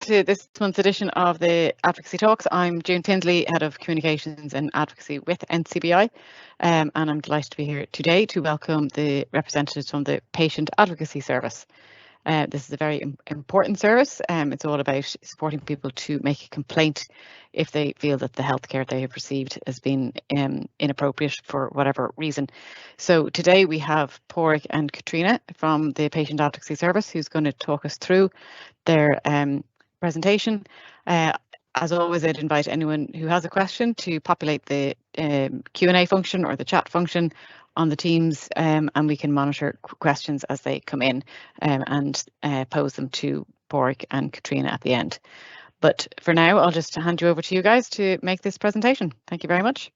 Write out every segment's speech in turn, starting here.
to this month's edition of the Advocacy Talks. I'm June Tinsley, Head of Communications and Advocacy with NCBI, and I'm delighted to be here today to welcome the representatives from the Patient Advocacy Service. This is a very important service. It's all about supporting people to make a complaint if they feel that the healthcare they have received has been inappropriate for whatever reason. So today we have Pádraig and Katrina from the Patient Advocacy Service, who's going to talk us through their presentation. As always, I'd invite anyone who has a question to populate the Q&A function or the chat function on the Teams, and we can monitor questions as they come in and pose them to Pádraig and Katrina at the end. But for now, I'll just hand you over to you guys to make this presentation. Thank you very much.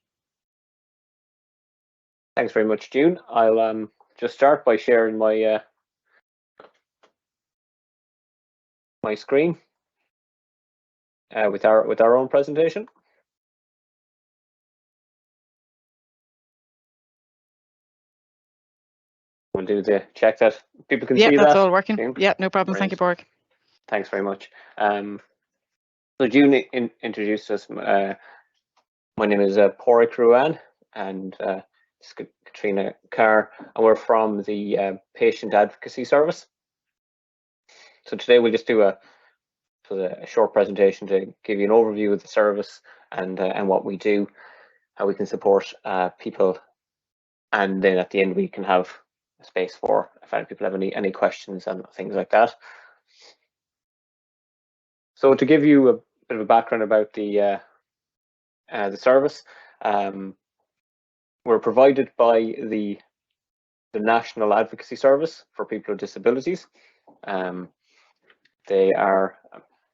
Thanks very much, June. I'll just start by sharing my my screen with our own presentation. We'll do the check that people can see that. Yeah, that's all working. Yeah, no problem. Thank you, Pádraig. Thanks very much. So June introduced us. My name is Pádraig Ruan, and Katrina Carr, and we're from the Patient Advocacy Service. So today we'll just do a short presentation to give you an overview of the service and what we do, how we can support people, and then at the end we can have a space for if any people have any questions and things like that. So to give you a bit of a background about the service, we're provided by the National Advocacy Service for people with disabilities. They are,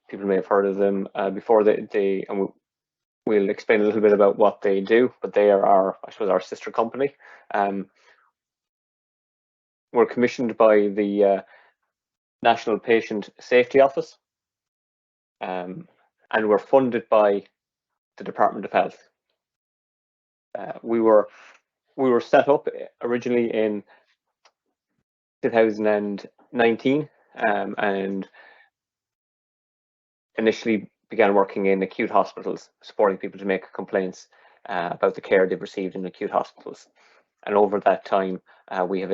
people may have heard of them before. And we'll explain a little bit about what they do, but they are our sister company. We're commissioned by the National Patient Safety Office, and we're funded by the Department of Health. We were set up originally in 2019, and initially began working in acute hospitals, supporting people to make complaints about the care they've received in acute hospitals. And over that time, we have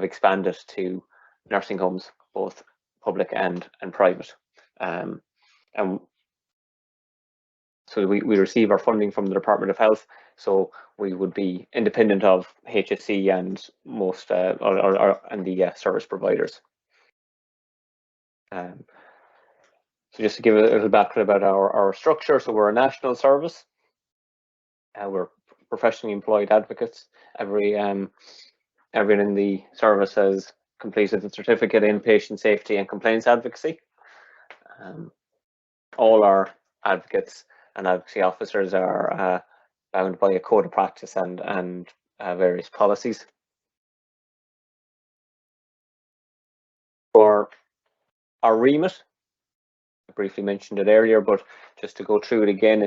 expanded to nursing homes, both public and private. And so we receive our funding from the Department of Health, so we would be independent of HSE and most and the service providers. So just to give a little background about our structure, so we're a national service. We're professionally employed advocates. Everyone in the service has completed the certificate in patient safety and complaints advocacy. All our advocates and advocacy officers are bound by a code of practice and various policies. For our remit, I briefly mentioned it earlier, but just to go through it again,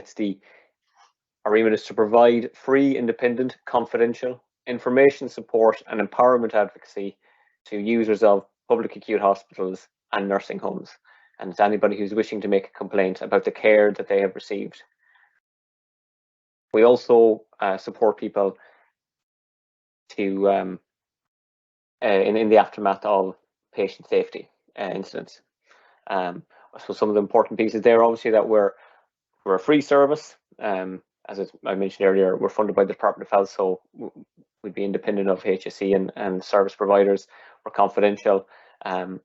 our remit is to provide free, independent, confidential information, support and empowerment advocacy to users of public acute hospitals and nursing homes, and to anybody who's wishing to make a complaint about the care that they have received. We also support people to in the aftermath of patient safety incidents. So some of the important pieces there, obviously, that we're a free service. As I mentioned earlier, we're funded by the Department of Health, so we'd be independent of HSE and service providers. We're confidential, and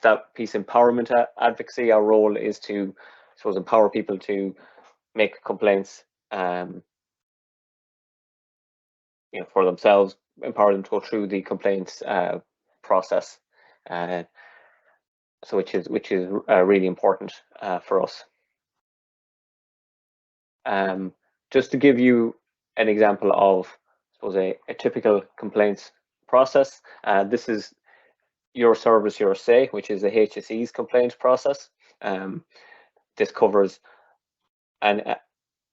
that piece, empowerment advocacy, our role is to, I suppose, empower people to make complaints, for themselves, empower them to go through the complaints process, so which is really important for us. Just to give you an example of, I suppose, a typical complaints process, this is Your Service, Your Say, which is the HSE's complaints process. This covers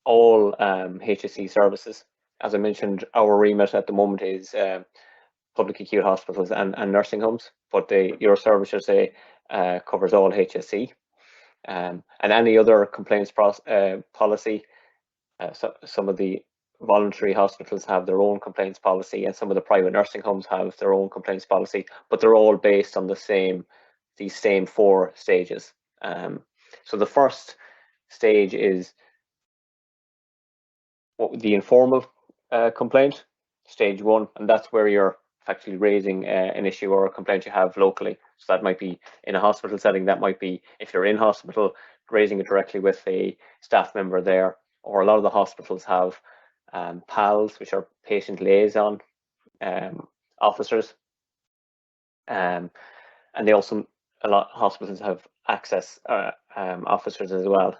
all HSE services. As I mentioned, our remit at the moment is public acute hospitals and nursing homes, but Your Service, Your Say covers all HSE. and any other complaints policy. So some of the voluntary hospitals have their own complaints policy, and some of the private nursing homes have their own complaints policy, but they're all based on these same 4 stages. So the first stage is the informal complaint, stage 1, and that's where you're actually raising an issue or a complaint you have locally. So that might be in a hospital setting, that might be if you're in hospital, raising it directly with a staff member there, or a lot of the hospitals have PALs, which are patient liaison officers, and they also, a lot of hospitals have access officers as well.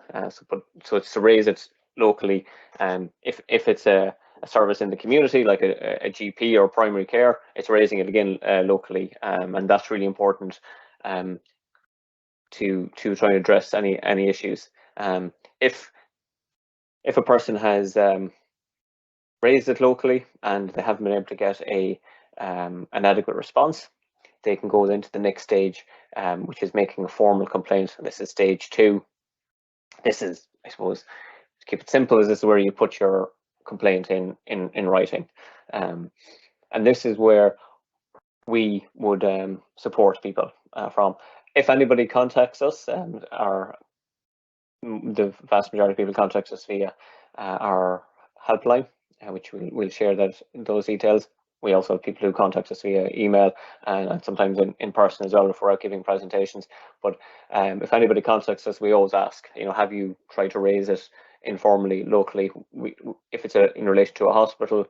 So it's to raise it locally. If it's a service in the community, like a GP or primary care, it's raising it again locally, and that's really important to try and address any issues. If a person has raised it locally and they haven't been able to get an adequate response, they can go into the next stage, which is making a formal complaint. This is stage 2. This is, I suppose, to keep it simple, this is where you put your complaint in writing, and this is where we would support people from. If anybody contacts us, the vast majority of people contact us via our helpline, which we'll share those details. We also have people who contact us via email and sometimes in person as well if we're out giving presentations. But if anybody contacts us, we always ask, have you tried to raise it informally, locally? If it's in relation to a hospital,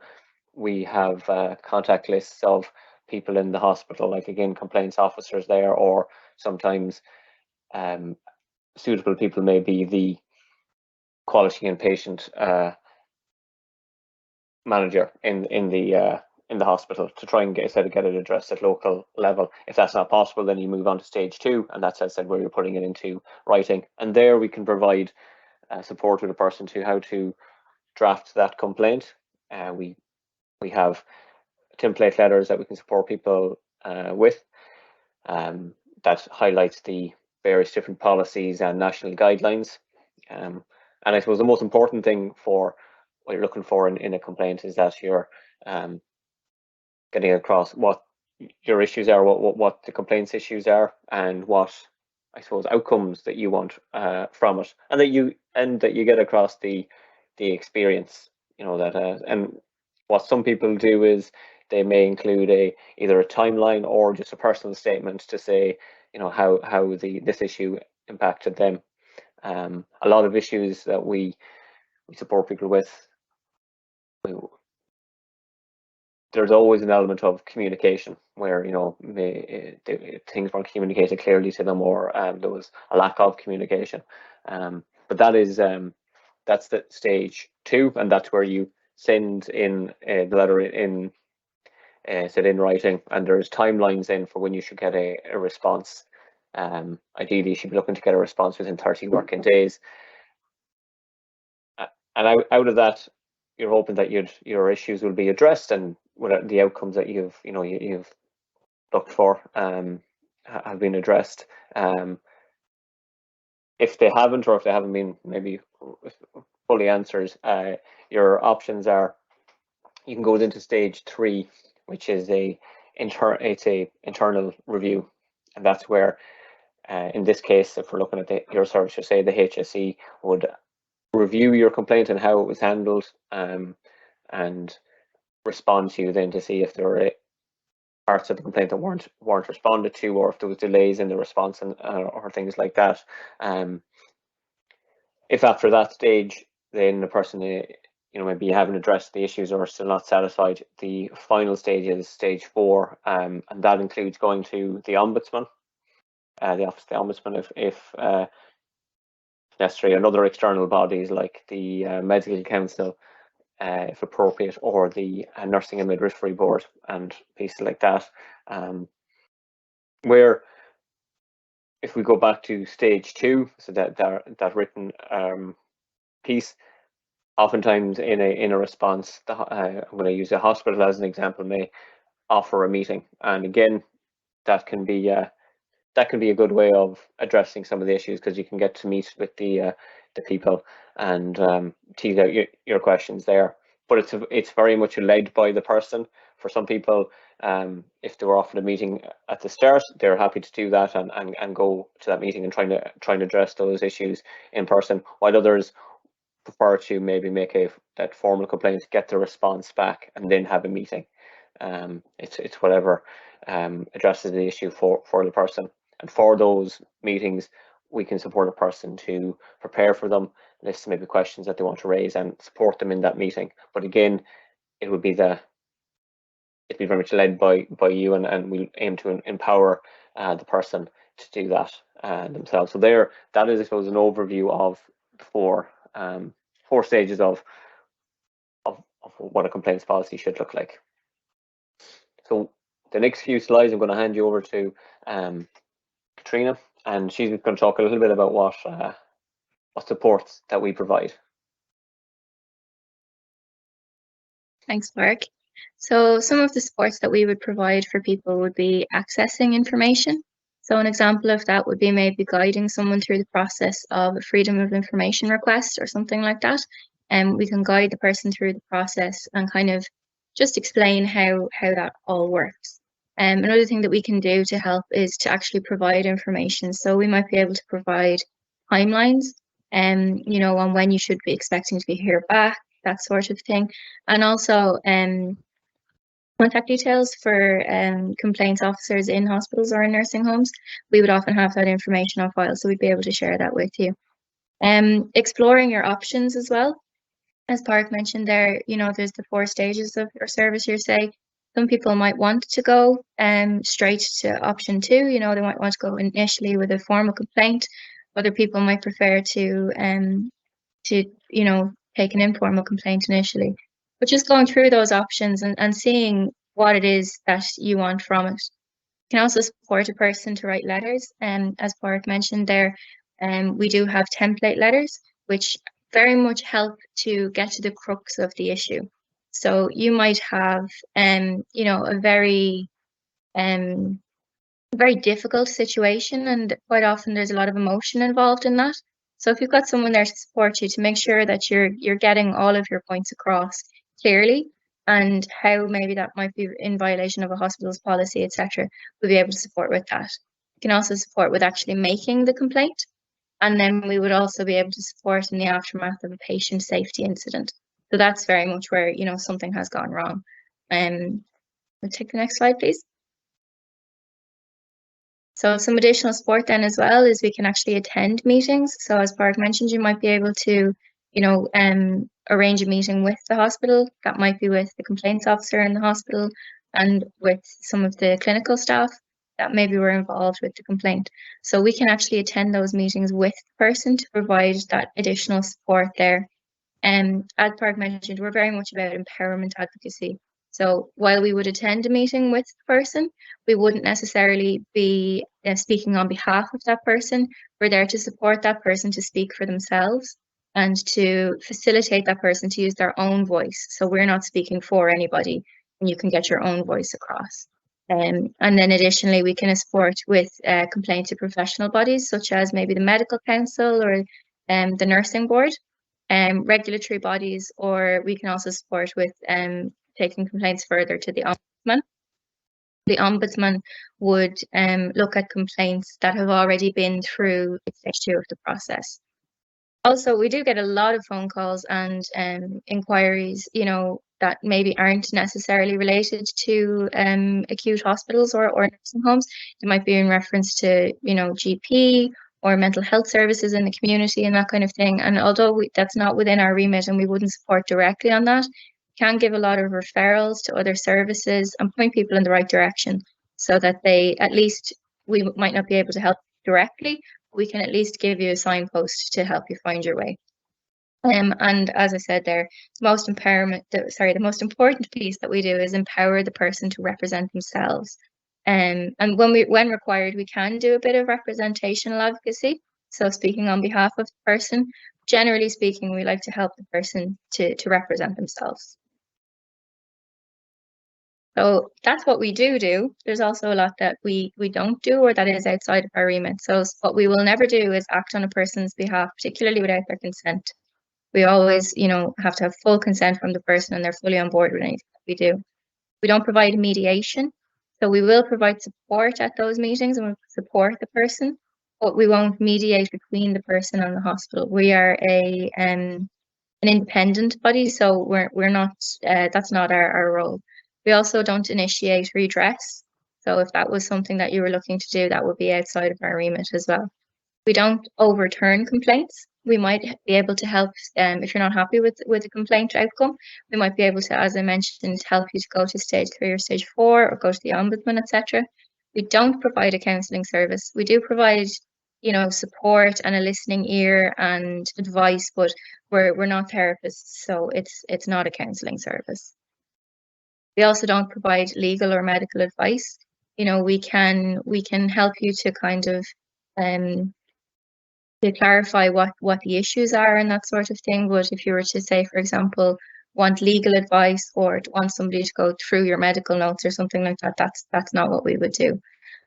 we have contact lists of people in the hospital, like again, complaints officers there, or sometimes suitable people may be the quality and patient manager in the hospital, to try and get it addressed at local level. If that's not possible, then you move on to stage 2, and that's, as I said, where you're putting it into writing. And there we can provide support with a person to how to draft that complaint. We have template letters that we can support people with, that highlights the various different policies and national guidelines. And I suppose the most important thing for what you're looking for in a complaint is that you're getting across what your issues are, what the complaints issues are, and what, I suppose, outcomes that you want from it, and that you get across the experience. And what some people do is they may include either a timeline or just a personal statement to say, how this issue impacted them. A lot of issues that we support people with, there's always an element of communication where things weren't communicated clearly to them, or there was a lack of communication. But that's the stage 2, and that's where you send in the letter in writing, and there's timelines in for when you should get a response. Ideally, you should be looking to get a response within 30 working days. And out of that, you're hoping that your issues will be addressed, and the outcomes that you've looked for have been addressed. If they haven't, or if they haven't been maybe fully answered, your options are, you can go into stage 3, which is it's a internal review, and that's where, in this case, if we're looking at your service, say the HSE would review your complaint and how it was handled, and respond to you then to see if there were parts of the complaint that weren't responded to, or if there was delays in the response, or things like that. If after that stage, then the person, maybe you haven't addressed the issues or are still not satisfied, the final stage is stage 4, and that includes going to the Ombudsman, the Office of the Ombudsman, if necessary, and other external bodies like the Medical Council, if appropriate, or the Nursing and Midwifery Board, and pieces like that. Where, if we go back to stage 2, so that written piece, oftentimes in a response, I'm going to use a hospital as an example, may offer a meeting, and again, that can be that can be a good way of addressing some of the issues, because you can get to meet with the people and tease out your questions there. But it's very much led by the person. For some people, if they were offered a meeting at the start, they're happy to do that and go to that meeting and try to address those issues in person, while others prefer to maybe make that formal complaint, get the response back, and then have a meeting. It's whatever addresses the issue for the person. And for those meetings, we can support a person to prepare for them, list maybe questions that they want to raise, and support them in that meeting. But again, it'd be very much led by you, and we aim to empower the person to do that themselves. So that is, I suppose, an overview of the four stages of what a complaints policy should look like. So the next few slides, I'm going to hand you over to Katrina, and she's going to talk a little bit about what supports that we provide. Thanks, Mark. So some of the supports that we would provide for people would be accessing information. So an example of that would be maybe guiding someone through the process of a freedom of information request or something like that. And we can guide the person through the process and kind of just explain how that all works. Another thing that we can do to help is to actually provide information. So we might be able to provide timelines, on when you should be expecting to be heard back, that sort of thing. And also contact details for complaints officers in hospitals or in nursing homes. We would often have that information on file, so we'd be able to share that with you. Exploring your options as well. As Park mentioned there, there's the 4 stages of your service, you say. Some people might want to go straight to option 2. They might want to go initially with a formal complaint. Other people might prefer to take an informal complaint initially. But just going through those options and seeing what it is that you want from it. You can also support a person to write letters. As Park mentioned there, we do have template letters, which very much help to get to the crux of the issue. So you might have, a very difficult situation, and quite often there's a lot of emotion involved in that. So if you've got someone there to support you, to make sure that you're getting all of your points across clearly, and how maybe that might be in violation of a hospital's policy, etc., we'll be able to support with that. We can also support with actually making the complaint. And then we would also be able to support in the aftermath of a patient safety incident. So that's very much where, something has gone wrong. We'll take the next slide, please. So some additional support then as well is we can actually attend meetings. So as Park mentioned, you might be able to, arrange a meeting with the hospital. That might be with the complaints officer in the hospital and with some of the clinical staff that maybe were involved with the complaint. So we can actually attend those meetings with the person to provide that additional support there. And as Park mentioned, we're very much about empowerment advocacy. So while we would attend a meeting with the person, we wouldn't necessarily be speaking on behalf of that person. We're there to support that person to speak for themselves and to facilitate that person to use their own voice. So we're not speaking for anybody, and you can get your own voice across. And then additionally, we can support with complaints to professional bodies, such as maybe the medical council or the nursing board, regulatory bodies, or we can also support with taking complaints further to the Ombudsman. The Ombudsman would look at complaints that have already been through stage 2 of the process. Also, we do get a lot of phone calls and inquiries, that maybe aren't necessarily related to acute hospitals or nursing homes. It might be in reference to, GP or mental health services in the community and that kind of thing. And although that's not within our remit and we wouldn't support directly on that, we can give a lot of referrals to other services and point people in the right direction so that they, at least, we might not be able to help directly, we can at least give you a signpost to help you find your way. And as I said there, the most important piece that we do is empower the person to represent themselves. And when required, we can do a bit of representational advocacy. So speaking on behalf of the person, generally speaking, we like to help the person to represent themselves. So that's what we do. There's also a lot that we don't do, or that is outside of our remit. So what we will never do is act on a person's behalf, particularly without their consent. We always, have to have full consent from the person and they're fully on board with anything that we do. We don't provide mediation. So we will provide support at those meetings and we'll support the person, but we won't mediate between the person and the hospital. We are an independent body, so we're not, that's not our role. We also don't initiate redress. So if that was something that you were looking to do, that would be outside of our remit as well. We don't overturn complaints. We might be able to help if you're not happy with the complaint outcome. We might be able to, as I mentioned, help you to go to stage 3 or stage 4 or go to the ombudsman, etc. We don't provide a counselling service. We do provide, support and a listening ear and advice, but we're not therapists, so it's not a counselling service. We also don't provide legal or medical advice. We can help you to kind of to clarify what the issues are and that sort of thing. But if you were to say, for example, want legal advice or want somebody to go through your medical notes or something like that, that's not what we would do.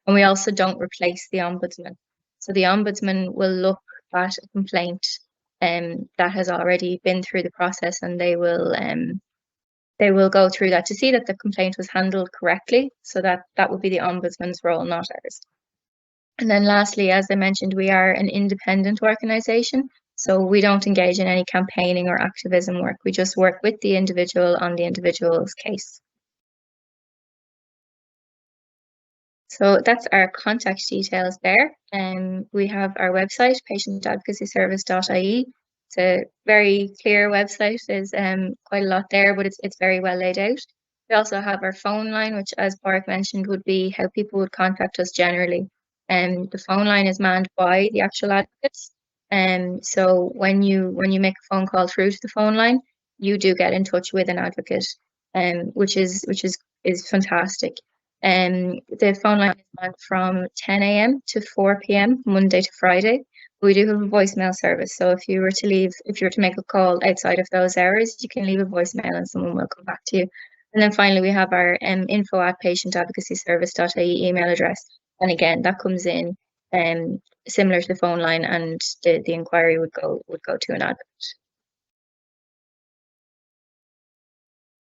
And we also don't replace the ombudsman. So the ombudsman will look at a complaint that has already been through the process, and they will go through that to see that the complaint was handled correctly. So that would be the ombudsman's role, not ours. And then lastly, as I mentioned, we are an independent organisation. So we don't engage in any campaigning or activism work. We just work with the individual on the individual's case. So that's our contact details there. We have our website, patientadvocacyservice.ie. It's a very clear website. There's quite a lot there, but it's very well laid out. We also have our phone line, which, as Bart mentioned, would be how people would contact us generally. The phone line is manned by the actual advocates. So when you make a phone call through to the phone line, you do get in touch with an advocate, which is fantastic. The phone line is manned from 10 a.m. to 4 p.m. Monday to Friday. We do have a voicemail service, so if you were to make a call outside of those hours, you can leave a voicemail and someone will come back to you. And then finally, we have our info@patientadvocacyservice.ie email address. And again, that comes in similar to the phone line, and the inquiry would go to an advocate.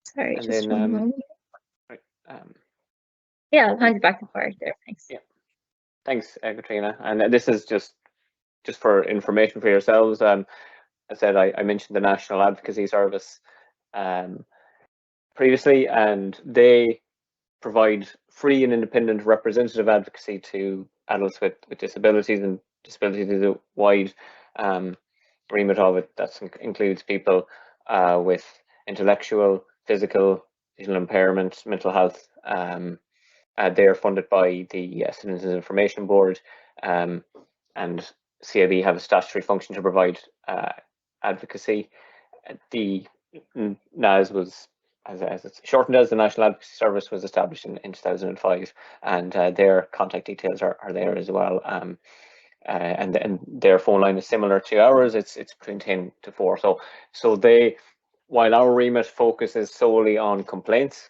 Sorry, And just then, one moment. right, yeah, I'll hand you back to Bart there. Thanks. Yeah, thanks, Katrina. And this is just for information for yourselves. I said I mentioned the National Advocacy Service previously, and they provide free and independent representative advocacy to adults with disabilities, and disabilities is a wide remit of it. That includes people with intellectual, physical, digital impairment, mental health. They are funded by the Citizens Information Board, and CAB have a statutory function to provide advocacy. The NAS was, as it's shortened as, the National Advocacy Service, was established in 2005, and their contact details are there as well. And their phone line is similar to ours. It's between 10 to 4. So they, while our remit focuses solely on complaints,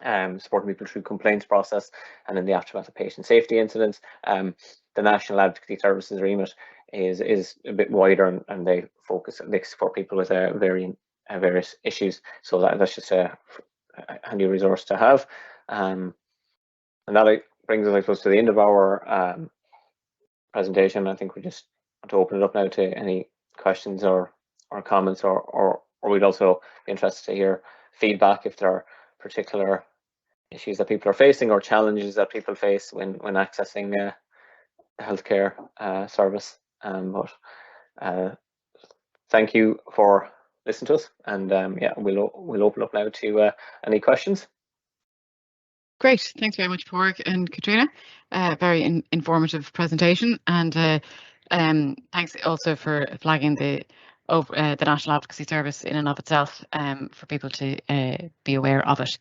supporting people through complaints process and in the aftermath of patient safety incidents, the National Advocacy Services remit is a bit wider, and they support people with various issues. So that's just a handy resource to have. And that brings us, I suppose, to the end of our presentation. I think we just want to open it up now to any questions or comments, or we'd also be interested to hear feedback if there are particular issues that people are facing or challenges that people face when accessing the healthcare service. But thank you for listening to us, and yeah, we'll open up now to any questions. Great, thanks very much, Pádraig and Katrina. Very informative presentation, and thanks also for flagging the National Advocacy Service in and of itself, for people to be aware of it.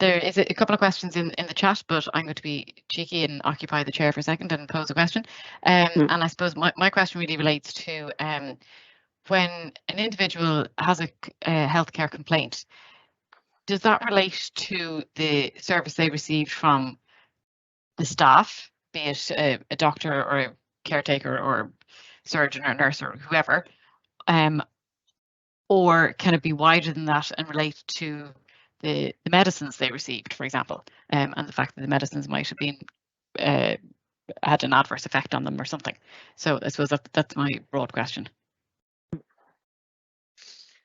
There is a couple of questions in the chat, but I'm going to be cheeky and occupy the chair for a second and pose a question. And I suppose my question really relates to when an individual has a healthcare complaint, does that relate to the service they received from the staff, be it a doctor or a caretaker or surgeon or nurse or whoever, or can it be wider than that and relate to the medicines they received, for example, and the fact that the medicines might have been had an adverse effect on them or something? So I suppose that's my broad question.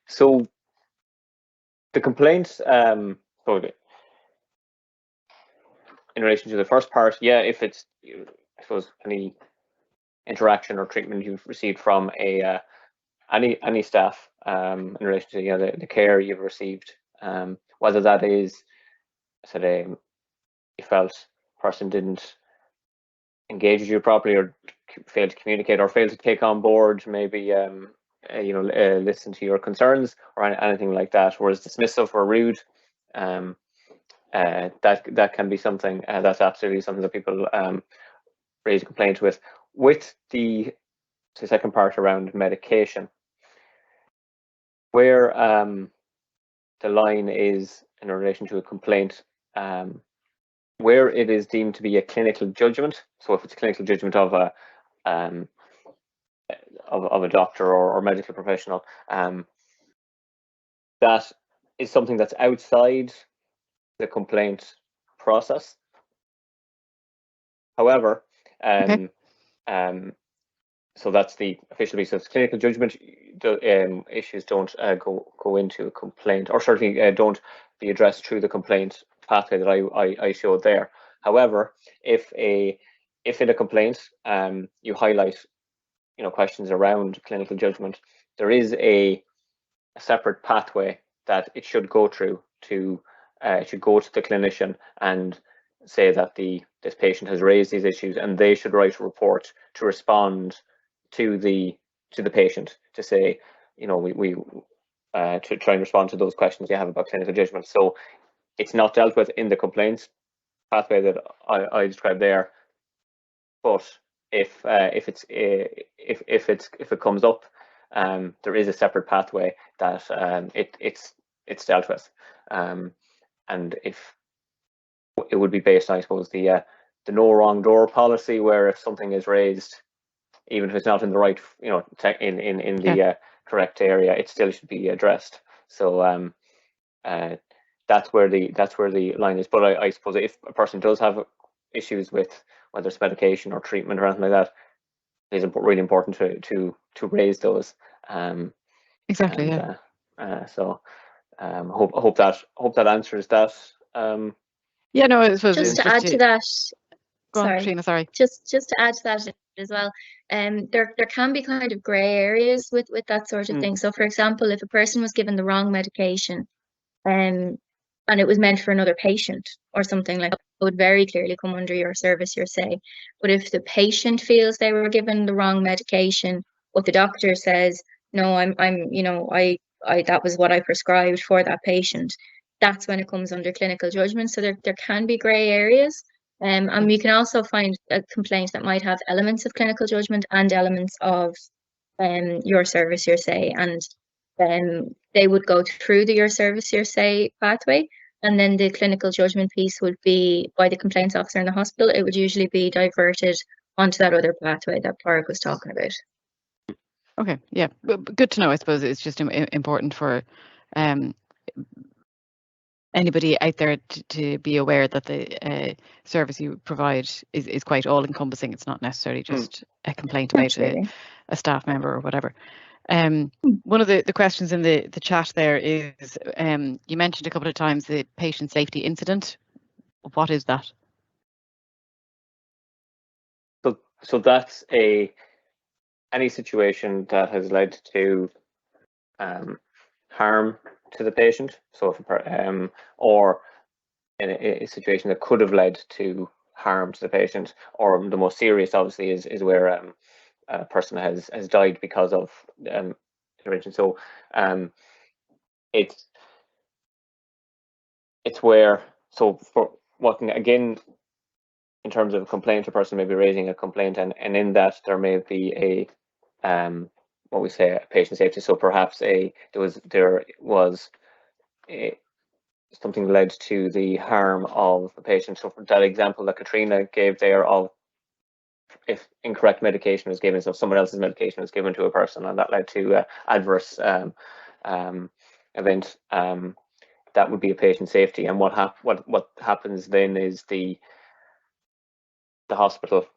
So the complaints, so in relation to the first part, yeah, if it's, I suppose, any interaction or treatment you've received from a any staff in relation to the care you've received, whether that is, say, you felt person didn't engage with you properly or failed to communicate or failed to take on board maybe listen to your concerns or anything like that, or is dismissive or rude, that can be something that's absolutely something that people raise a complaint with. With the second part around medication, where the line is in relation to a complaint, where it is deemed to be a clinical judgment. So if it's a clinical judgment of a doctor or medical professional, that is something that's outside the complaint process. However, so that's the official piece of clinical judgment. The issues don't go into a complaint, or certainly don't be addressed through the complaint pathway that I showed there. However, if in a complaint you highlight questions around clinical judgment, there is a separate pathway that it should go through to it should go to the clinician and say that this patient has raised these issues, and they should write a report to respond to the patient to say, we to try and respond to those questions you have about clinical judgment. So it's not dealt with in the complaints pathway that I described there, but if it comes up, there is a separate pathway that it's dealt with, and if it would be based on, I suppose, the no wrong door policy, where if something is raised, even if it's not in the right, in the correct area, it still should be addressed. So that's where the line is. But I suppose if a person does have issues with whether it's medication or treatment or anything like that, it's really important to raise those. Exactly. And, yeah. So hope that answers that. Yeah. No. I suppose just to add to that. Go on, Sheena, sorry. Just to add to that as well, there can be kind of grey areas with that sort of thing. So, for example, if a person was given the wrong medication, and it was meant for another patient or something like that, it would very clearly come under your service, your say. But if the patient feels they were given the wrong medication, but the doctor says, no, I that was what I prescribed for that patient, that's when it comes under clinical judgment. So there can be grey areas. And we can also find a complaint that might have elements of clinical judgment and elements of your service, your say, and they would go through the your service, your say pathway, and then the clinical judgment piece would be by the complaints officer in the hospital. It would usually be diverted onto that other pathway that Parag was talking about. Okay, yeah, good to know. I suppose it's just important for anybody out there to be aware that the service you provide is quite all-encompassing. It's not necessarily just a complaint about a staff member or whatever. One of the questions in the chat there is, you mentioned a couple of times the patient safety incident. What is that? So that's any situation that has led to harm to the patient. So if or in a situation that could have led to harm to the patient, or the most serious, obviously, is where a person has died because of intervention. So it's where, so for working again in terms of a complaint, a person may be raising a complaint, and in that there may be a what we say a patient safety. So perhaps there was something led to the harm of a patient. So for that example that Katrina gave there of if incorrect medication was given, so someone else's medication was given to a person and that led to adverse event, that would be a patient safety. And what happens then is the hospital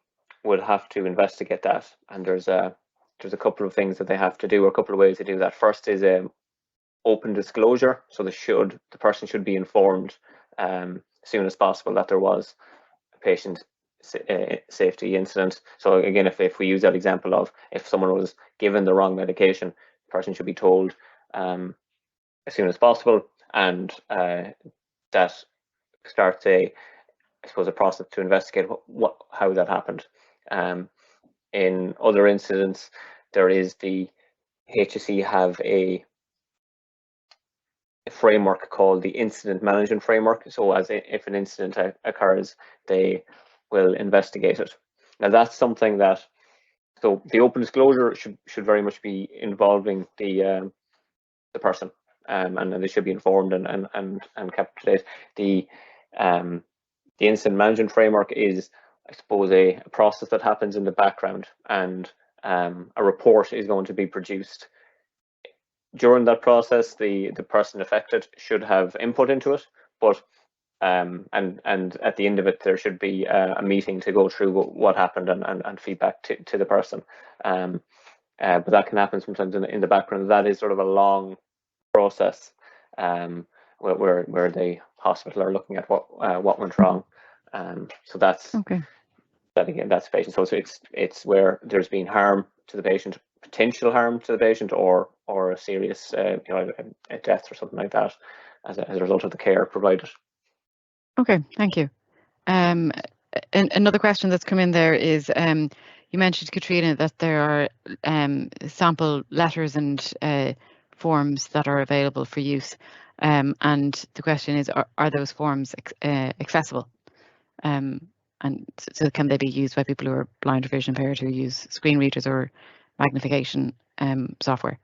would have to investigate that, and there's a couple of things that they have to do, or a couple of ways to do that. First is open disclosure, so the person should be informed as soon as possible that there was a patient safety incident. So again, if we use that example of if someone was given the wrong medication, the person should be told as soon as possible, and that starts a process to investigate how that happened. In other incidents, there is the HSE have a framework called the incident management framework. So if an incident occurs, they will investigate it. Now that's something that, so the open disclosure should very much be involving the person, and they should be informed and kept up to date. The incident management framework is, I suppose, a process that happens in the background, and a report is going to be produced. During that process, the person affected should have input into it, but and at the end of it, there should be a meeting to go through what happened and feedback to the person. But that can happen sometimes in the background. That is sort of a long process where the hospital are looking at what went wrong. So that's okay. That again, that's patient. So it's where there's been harm to the patient, potential harm to the patient, or a serious a death or something like that as a result of the care provided. Okay, thank you. And another question that's come in there is, you mentioned, Katrina, that there are sample letters and forms that are available for use, and the question is, are those forms accessible? And so can they be used by people who are blind or vision impaired who use screen readers or magnification software?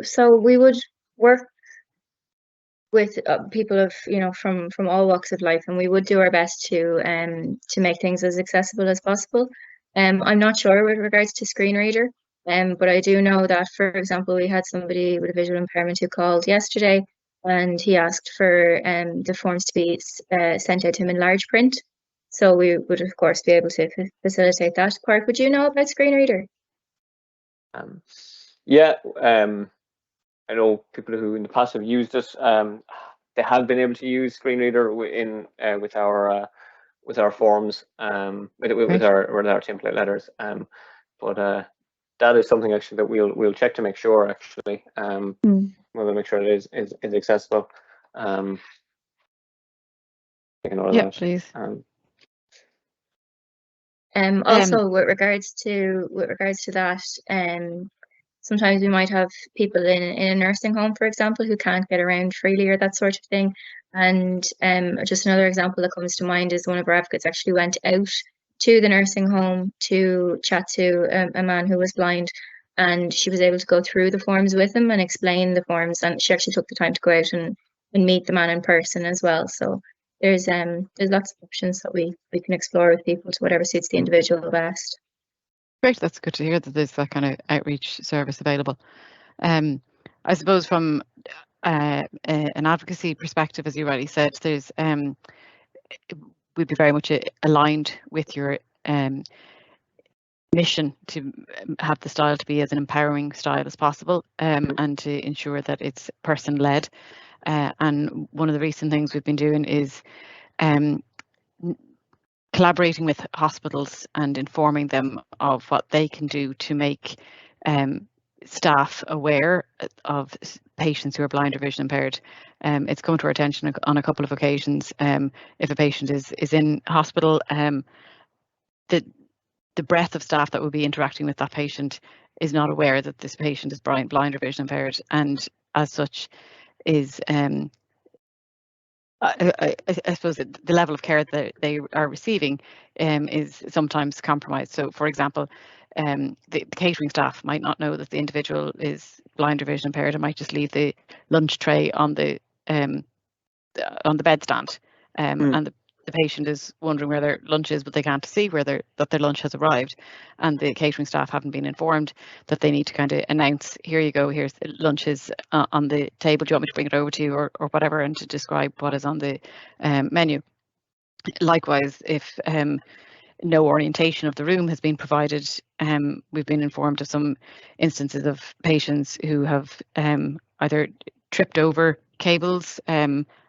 So we would work with people of from all walks of life, and we would do our best to make things as accessible as possible. I'm not sure with regards to screen reader, but I do know that, for example, we had somebody with a visual impairment who called yesterday, and he asked for the forms to be sent out to him in large print. So we would, of course, be able to facilitate that part. Would you know about screen reader? Yeah, I know people who in the past have used it. They have been able to use screen reader with our forms, with our template letters. But that is something actually that we'll check to make sure. Actually, we'll make sure it is accessible. Yeah, please. Also, with regards to that, sometimes we might have people in a nursing home, for example, who can't get around freely or that sort of thing. And just another example that comes to mind is one of our advocates actually went out to the nursing home to chat to a man who was blind, and she was able to go through the forms with him and explain the forms, and she actually took the time to go out and meet the man in person as well. So there's lots of options that we can explore with people to whatever suits the individual best. Great, that's good to hear that there's that kind of outreach service available. I suppose from an advocacy perspective, as you already said, there's we'd be very much aligned with your mission to have the style to be as an empowering style as possible, and to ensure that it's person-led. And one of the recent things we've been doing is collaborating with hospitals and informing them of what they can do to make staff aware of patients who are blind or vision impaired. It's come to our attention on a couple of occasions. If a patient is in hospital, the breadth of staff that will be interacting with that patient is not aware that this patient is blind or vision impaired, and as such is I suppose the level of care that they are receiving is sometimes compromised. So, for example, the catering staff might not know that the individual is blind or vision impaired and might just leave the lunch tray on the bedstand, and the patient is wondering where their lunch is, but they can't see that their lunch has arrived, and the catering staff haven't been informed that they need to kind of announce, here you go, here's the lunches on the table, do you want me to bring it over to you, or whatever, and to describe what is on the menu. Likewise, if no orientation of the room has been provided, we've been informed of some instances of patients who have either tripped over cables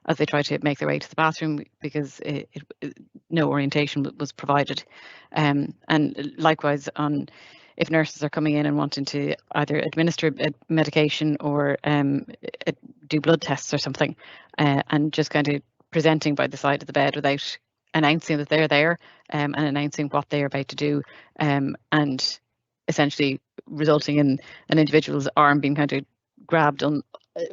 as they try to make their way to the bathroom because no orientation was provided. And likewise, if nurses are coming in and wanting to either administer a medication or do blood tests or something, and just kind of presenting by the side of the bed without announcing that they're there, and announcing what they're about to do, and essentially resulting in an individual's arm being kind of grabbed on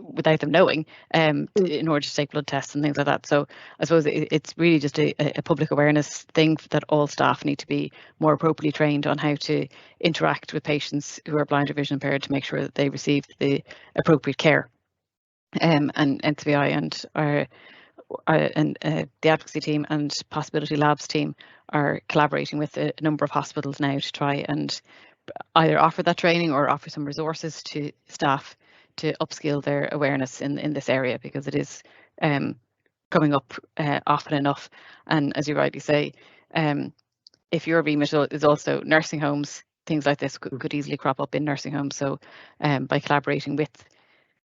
without them knowing, in order to take blood tests and things like that. So I suppose it's really just a public awareness thing that all staff need to be more appropriately trained on how to interact with patients who are blind or vision impaired to make sure that they receive the appropriate care. And NCBI and the advocacy team and Possibility Labs team are collaborating with a number of hospitals now to try and either offer that training or offer some resources to staff to upskill their awareness in this area, because it is coming up often enough. And as you rightly say, if your remit is also nursing homes, things like this could easily crop up in nursing homes. So by collaborating with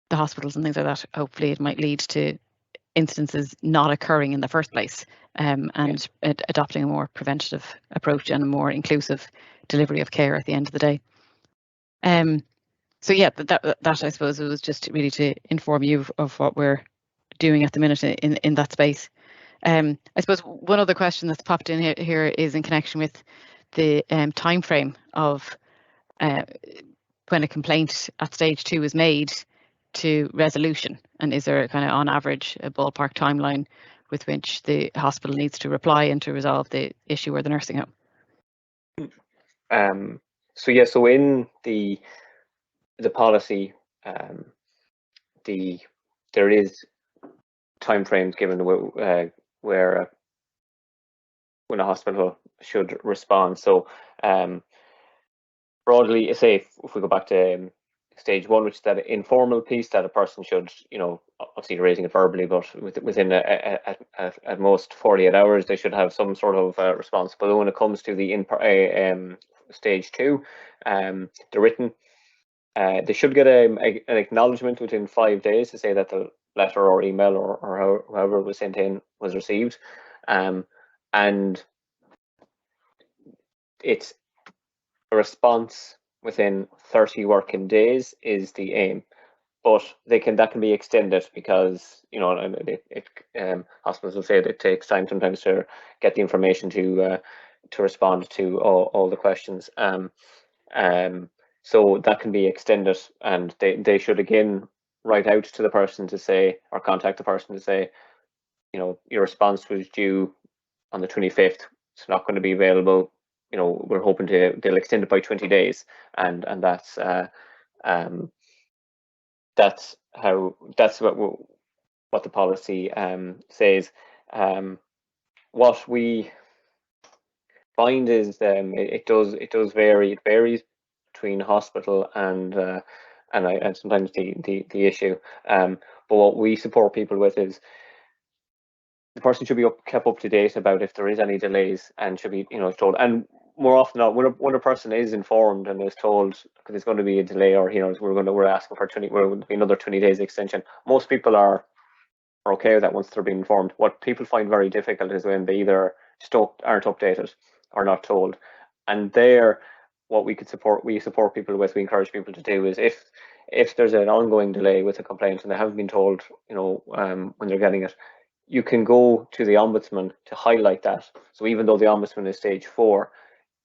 the hospitals and things like that, hopefully it might lead to instances not occurring in the first place, and adopting a more preventative approach and a more inclusive delivery of care at the end of the day. So yeah, that I suppose it was just really to inform you of what we're doing at the minute in that space. I suppose one other question that's popped in here is in connection with the time frame of when a complaint at stage 2 is made to resolution, and is there kind of on average a ballpark timeline with which the hospital needs to reply and to resolve the issue or the nursing home? So in the policy, there is timeframes given where when a hospital should respond. So broadly, say if we go back to stage 1, which is that informal piece that a person should, obviously raising it verbally, but within at most 48 hours, they should have some sort of response. But when it comes to the stage 2, the written, they should get an acknowledgement within 5 days to say that the letter or email or however it was sent in was received, and it's a response within 30 working days is the aim, but that can be extended because hospitals will say that it takes time sometimes to get the information to respond to all the questions. So that can be extended, and they should again write out to the person to say, or contact the person to say, your response was due on the 25th. It's not going to be available. We're hoping they'll extend it by 20 days, and that's what the policy says. What we find is it does vary. It varies between hospital and sometimes the issue. But what we support people with is the person should be kept up to date about if there is any delays, and should be told. And more often than not, when a person is informed and is told because there's going to be a delay, or we're asking for 20, we're going to be another 20 days extension, most people are okay with that once they're being informed. What people find very difficult is when they either just aren't updated or not told. And what we support people with, we encourage people to do is if there's an ongoing delay with a complaint and they haven't been told, when they're getting it, you can go to the Ombudsman to highlight that. So even though the Ombudsman is stage 4,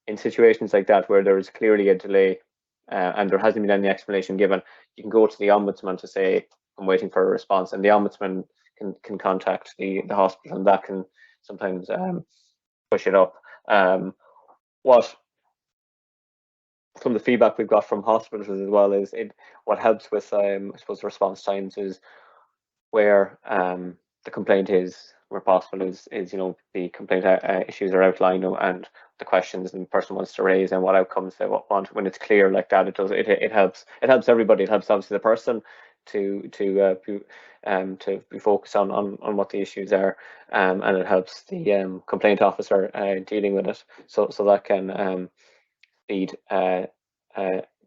in situations like that where there is clearly a delay and there hasn't been any explanation given, you can go to the Ombudsman to say, I'm waiting for a response, and the Ombudsman can contact the hospital, and that can sometimes push it up. What some of the feedback we've got from hospitals as well is what helps with I suppose response times is where the complaint is, where possible, is the complaint issues are outlined and the questions the person wants to raise and what outcomes they want. When it's clear like that, it helps everybody. It helps obviously the person to be focused on what the issues are, and it helps the complaint officer dealing with it. So that can speed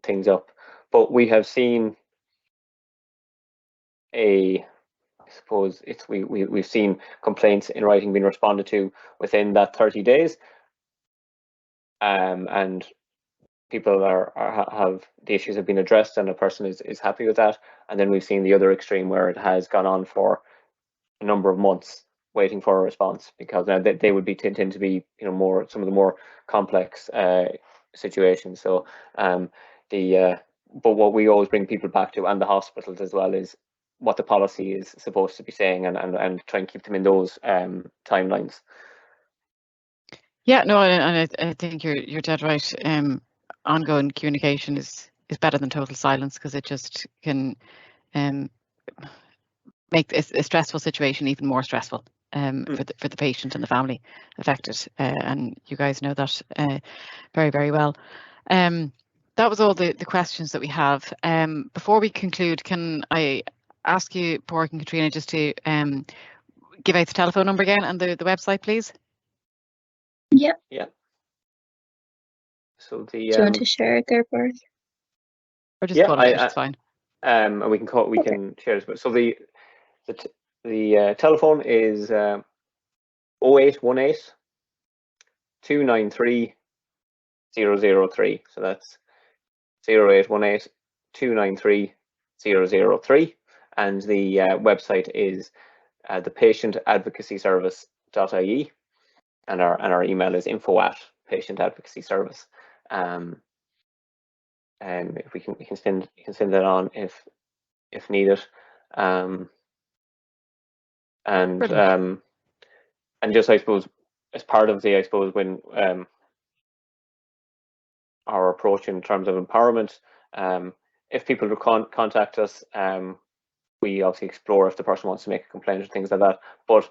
things up. But we have seen I suppose we've seen complaints in writing being responded to within that 30 days, and people have the issues have been addressed and a person is happy with that. And then we've seen the other extreme where it has gone on for a number of months waiting for a response, because they would tend to be some of the more complex situations. So but what we always bring people back to, and the hospitals as well, is what the policy is supposed to be saying, and try and keep them in those timelines. Yeah, no, and I think you're dead right. Ongoing communication is better than total silence, because it just can make a stressful situation even more stressful for the patient and the family affected. And you guys know that very, very well. That was all the questions that we have. Before we conclude, can I ask you, Pádraig and Katrina, just to give out the telephone number again and the website, please? Yeah. So do you want to share it there, Pádraig? Or just call it, it's fine. And we can share it. So the telephone is 0818 293 003. So that's 0818 293 003, and the website is the Patient Advocacy Service.ie, and our email is info@Patient Advocacy Service. And if we can send that on if needed. And just, I suppose, as part of when our approach in terms of empowerment, if people contact us, we obviously explore if the person wants to make a complaint or things like that. But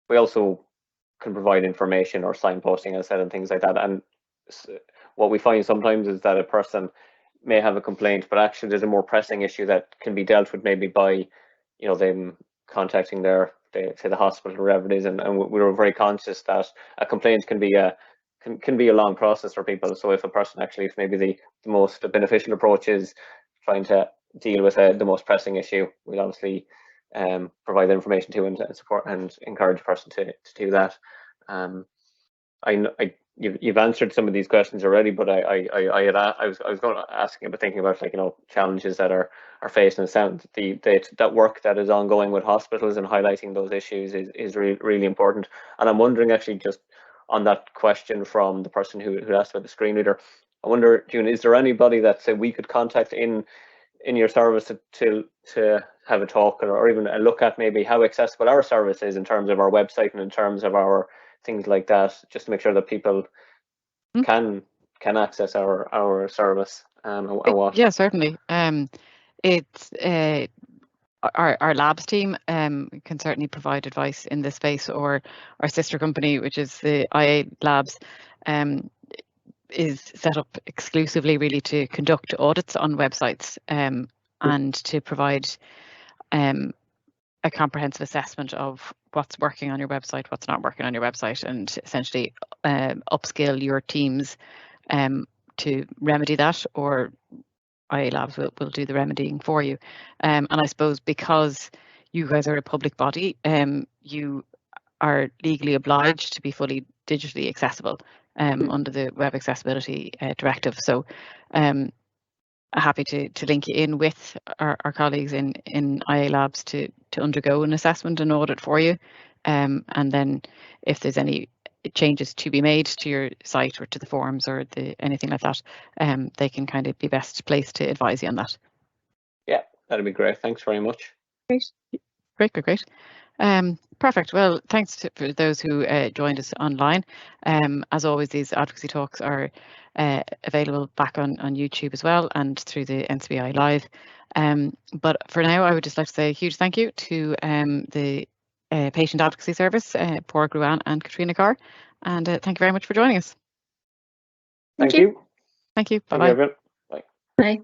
we also can provide information or signposting, as I said, and things like that. And what we find sometimes is that a person may have a complaint, but actually there's a more pressing issue that can be dealt with maybe by them contacting say the hospital or wherever it is, and we were very conscious that a complaint can be a long process for people. So if maybe the most beneficial approach is trying to deal with the most pressing issue, we'll obviously provide the information to and support and encourage the person to do that. You've answered some of these questions already, but I was going to ask about thinking about challenges that are faced, and that work that is ongoing with hospitals and highlighting those issues is really important. And I'm wondering, actually, just on that question from the person who asked about the screen reader, I wonder, June, is there anybody that we could contact in your service to have a talk or even a look at maybe how accessible our service is in terms of our website and in terms of our things like that, just to make sure that people can access our service? Yeah, certainly. It's our labs team can certainly provide advice in this space, or our sister company, which is the IA Labs, is set up exclusively really to conduct audits on websites and to provide a comprehensive assessment of what's working on your website, what's not working on your website, and essentially upskill your teams to remedy that, or IA Labs will do the remedying for you. And I suppose because you guys are a public body, you are legally obliged to be fully digitally accessible under the Web Accessibility Directive. So happy to link you in with our colleagues in IA Labs to undergo an assessment and audit for you. And then if there's any changes to be made to your site or to the forms or anything like that, they can kind of be best placed to advise you on that. Yeah, that'd be great. Thanks very much. Great. Perfect. Well, thanks for those who joined us online. As always, these advocacy talks are available back on YouTube as well and through the NCBI Live. But for now, I would just like to say a huge thank you to the Patient Advocacy Service, Paul Gruan and Katrina Carr. And thank you very much for joining us. Thank you. Thank you. Thank you, Bye-bye. everyone. Bye. Bye.